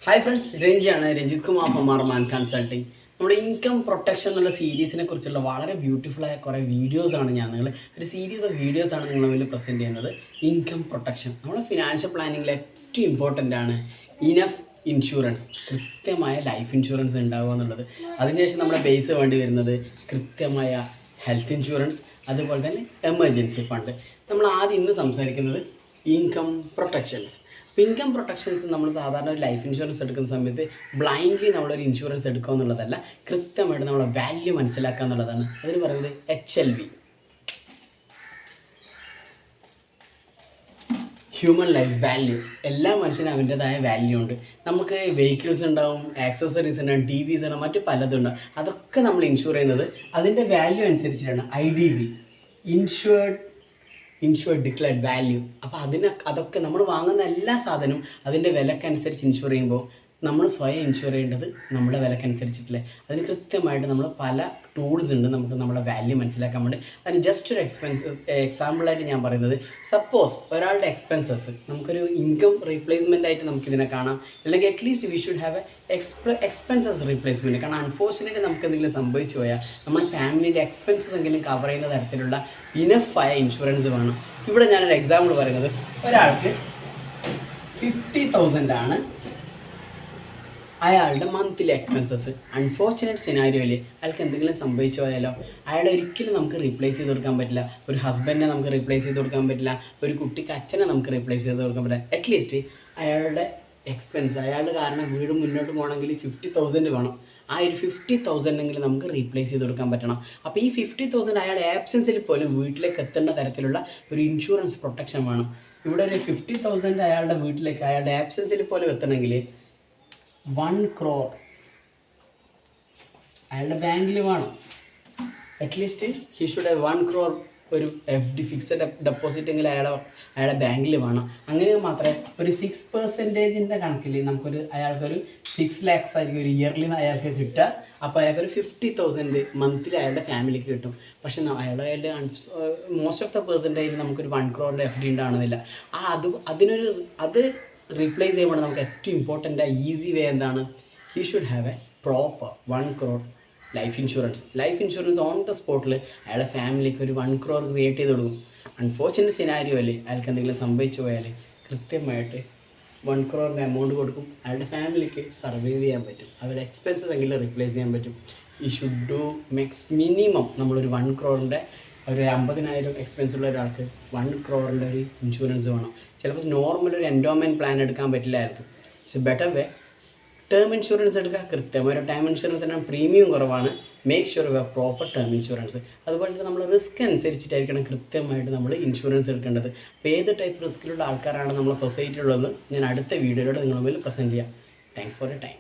Hi friends, രഞ്ജിയാണ്. Ranjith Kumar from man consulting. നമ്മുടെ income protection എന്നുള്ള സീരീസിനെ കുറിച്ചുള്ള വളരെ ബ്യൂട്ടിഫുള്ളായ കുറേ വീഡിയോസാണ് ഒരു സീരീസ് ഓഫ് വീഡിയോസാണ് നിങ്ങളുടെ മുന്നിൽ പ്രസൻറ്റ് ചെയ്യുന്നത്. ഇൻകം പ്രൊട്ടക്ഷൻ നമ്മുടെ ഫിനാൻഷ്യൽ പ്ലാനിങ്ങിൽ ഏറ്റവും ഇമ്പോർട്ടൻ്റ് ആണ്. ഇനഫ് ഇൻഷുറൻസ്, കൃത്യമായ ലൈഫ് ഇൻഷുറൻസ് ഉണ്ടാവുക എന്നുള്ളത്. അതിനുശേഷം നമ്മുടെ ബേസ് വേണ്ടി വരുന്നത് കൃത്യമായ ഹെൽത്ത് ഇൻഷുറൻസ്, അതുപോലെ തന്നെ എമർജൻസി ഫണ്ട്. നമ്മൾ ആദ്യം ഇന്ന് സംസാരിക്കുന്നത് ഇൻകം പ്രൊട്ടക്ഷൻസ്. അപ്പോൾ ഇൻകം പ്രൊട്ടക്ഷൻസ് നമ്മൾ സാധാരണ ഒരു ലൈഫ് ഇൻഷുറൻസ് എടുക്കുന്ന സമയത്ത് ബ്ലൈൻഡ്ലി നമ്മളൊരു ഇൻഷുറൻസ് എടുക്കുക എന്നുള്ളതല്ല, കൃത്യമായിട്ട് നമ്മളെ വാല്യൂ മനസ്സിലാക്കുക എന്നുള്ളതാണ്. അതിന് പറയുന്നത് HLV, ഹ്യൂമൻ ലൈഫ് വാല്യൂ. എല്ലാ മനുഷ്യനും അവൻ്റേതായ വാല്യൂ ഉണ്ട്. നമുക്ക് വെഹിക്കിൾസ് ഉണ്ടാവും, ആക്സസറീസ് ഉണ്ടാവും, TVs ഉണ്ടാവും, മറ്റു പലതും ഉണ്ടാവും. അതൊക്കെ നമ്മൾ ഇൻഷുർ ചെയ്യുന്നത് അതിൻ്റെ വാല്യൂ അനുസരിച്ചിട്ടാണ്. IDV, insured declared value. അപ്പോൾ അതൊക്കെ നമ്മൾ വാങ്ങുന്ന എല്ലാ സാധനവും അതിൻ്റെ വിലക്കനുസരിച്ച് ഇൻഷുർ ചെയ്യുമ്പോൾ നമ്മൾ സ്വയം ഇൻഷുർ ചെയ്യേണ്ടത് നമ്മുടെ വിലക്കനുസരിച്ചിട്ടില്ലേ. അതിന് കൃത്യമായിട്ട് നമ്മൾ പല ടൂൾസ് ഉണ്ട് നമുക്ക് നമ്മുടെ വാല്യൂ മനസ്സിലാക്കാൻ വേണ്ടി. അതിന് ജസ്റ്റ് ഒരു എക്സാമ്പിളായിട്ട് ഞാൻ പറയുന്നത്, സപ്പോസ് ഒരാളുടെ എക്സ്പെൻസസ് നമുക്കൊരു ഇൻകം റീപ്ലേസ്മെൻ്റ് ആയിട്ട് നമുക്കിതിനെ കാണാം, അല്ലെങ്കിൽ at least we should have expenses replacement. കാരണം അൺഫോർച്ചുനേറ്റ്ലി നമുക്ക് എന്തെങ്കിലും സംഭവിച്ചു പോയാൽ നമ്മുടെ ഫാമിലിൻ്റെ എക്സ്പെൻസസ് എങ്കിലും കവർ ചെയ്യുന്ന തരത്തിലുള്ള ഇനഫായ ഇൻഷുറൻസ് വേണം. ഇവിടെ ഞാനൊരു എക്സാമ്പിൾ പറയുന്നത്, ഒരാൾക്ക് 50,000 ആണ് അയാളുടെ മന്ത്ലി എക്സ്പെൻസസ്. അൺഫോർച്ചുനേറ്റ് സിനാരിയോയിൽ അയാൾക്ക് എന്തെങ്കിലും സംഭവിച്ചു പോയാലോ, അയാളെ ഒരിക്കലും നമുക്ക് റീപ്ലേസ് ചെയ്ത് കൊടുക്കാൻ പറ്റില്ല. ഒരു ഹസ്ബൻഡിനെ നമുക്ക് റീപ്ലേസ് ചെയ്ത് കൊടുക്കാൻ പറ്റില്ല, ഒരു കുട്ടിക്ക് അച്ഛനെ നമുക്ക് റീപ്ലേസ് ചെയ്ത് കൊടുക്കാൻ പറ്റില്ല. അറ്റ്ലീസ്റ്റ് അയാളുടെ എക്സ്പെൻസ്, അയാളുടെ കാരണം വീട് മുന്നോട്ട് പോകണമെങ്കിൽ 50,000 വേണം. ആ ഒരു 50,000 നമുക്ക് റീപ്ലേസ് ചെയ്ത് കൊടുക്കാൻ പറ്റണം. അപ്പോൾ ഈ 50,000 അയാളുടെ ആബ്സെൻസിൽ പോലും വീട്ടിലേക്ക് എത്തേണ്ട തരത്തിലുള്ള ഒരു ഇൻഷുറൻസ് പ്രൊട്ടക്ഷൻ വേണം. ഇവിടെ ഒരു 50,000 അയാളുടെ വീട്ടിലേക്ക് അയാളുടെ ആബ്സെൻസിൽ പോലും എത്തണമെങ്കിൽ 1 crore അയാളുടെ ബാങ്കിൽ വേണം. At least he should have 1 crore ഒരു FD, ഫിക്സഡ് ഡെപ്പോസിറ്റ് എങ്കിലും അയാളുടെ ബാങ്കിൽ വേണം. അങ്ങനെ മാത്രമേ ഒരു 6% കണക്കിൽ അയാൾക്കൊരു 6 lakhs ആയിരിക്കും ഒരു ഇയർലി അയാൾക്ക് കിട്ടുക. അപ്പോൾ അയാൾക്കൊരു 50,000 മന്ത്ലി അയാളുടെ ഫാമിലിക്ക് കിട്ടും. പക്ഷെ അയാളുടെ മോസ്റ്റ് ഓഫ് ദ പെർസെൻറ്റേജ് നമുക്കൊരു 1 crore FD ഉണ്ടാവണമെന്നില്ല. അത് റീപ്ലേസ് ചെയ്യുമ്പോൾ നമുക്ക് ഏറ്റവും ഇമ്പോർട്ടൻ്റ് ഈസി വേ എന്താണ്, he should have A proper 1 crore life insurance on the സ്പോട്ടിൽ അയാളുടെ ഫാമിലിക്ക് ഒരു 1 crore ക്രിയേറ്റ് ചെയ്ത് കൊടുക്കും. അൺഫോർച്ചുനേറ്റ് സിനാരിയോ അല്ലേ, അയാൾക്ക് എന്തെങ്കിലും സംഭവിച്ചു പോയാൽ കൃത്യമായിട്ട് 1 crore എമൗണ്ട് കൊടുക്കും. അയാളുടെ ഫാമിലിക്ക് സർവൈവ് ചെയ്യാൻ പറ്റും, അവരുടെ എക്സ്പെൻസസ് എങ്കിലും റീപ്ലേസ് ചെയ്യാൻ പറ്റും. ഈ ഷുഡ് ഡു മിനിമം നമ്മളൊരു 1 crore ഒരു 50,000 എക്സ്പെൻസ് ഉള്ള ഒരാൾക്ക് 1 crore ഒരു ഇൻഷുറൻസ് വേണം. ചിലപ്പോൾ നോർമൽ ഒരു എൻഡോമെൻറ്റ് പ്ലാൻ എടുക്കാൻ പറ്റില്ലായിരിക്കും. It's better way term insurance എടുക്കുക. കൃത്യമായ ഒരു ടേം ഇൻഷുറൻസിന് പ്രീമിയം കുറവാണ്. Make sure we proper term insurance. അതുപോലെ തന്നെ നമ്മൾ റിസ്ക് അനുസരിച്ചിട്ടായിരിക്കണം കൃത്യമായിട്ട് നമ്മൾ ഇൻഷുറൻസ് എടുക്കേണ്ടത്. അപ്പോൾ ഏത് ടൈപ്പ് റിസ്ക്കിലുള്ള ആൾക്കാരാണ് നമ്മുടെ സൊസൈറ്റിയിലുള്ളത് ഞാൻ അടുത്ത വീഡിയോയിലൂടെ നിങ്ങളുടെ മുമ്പിൽ പ്രസൻറ്റ് ചെയ്യാം. Thanks for your time.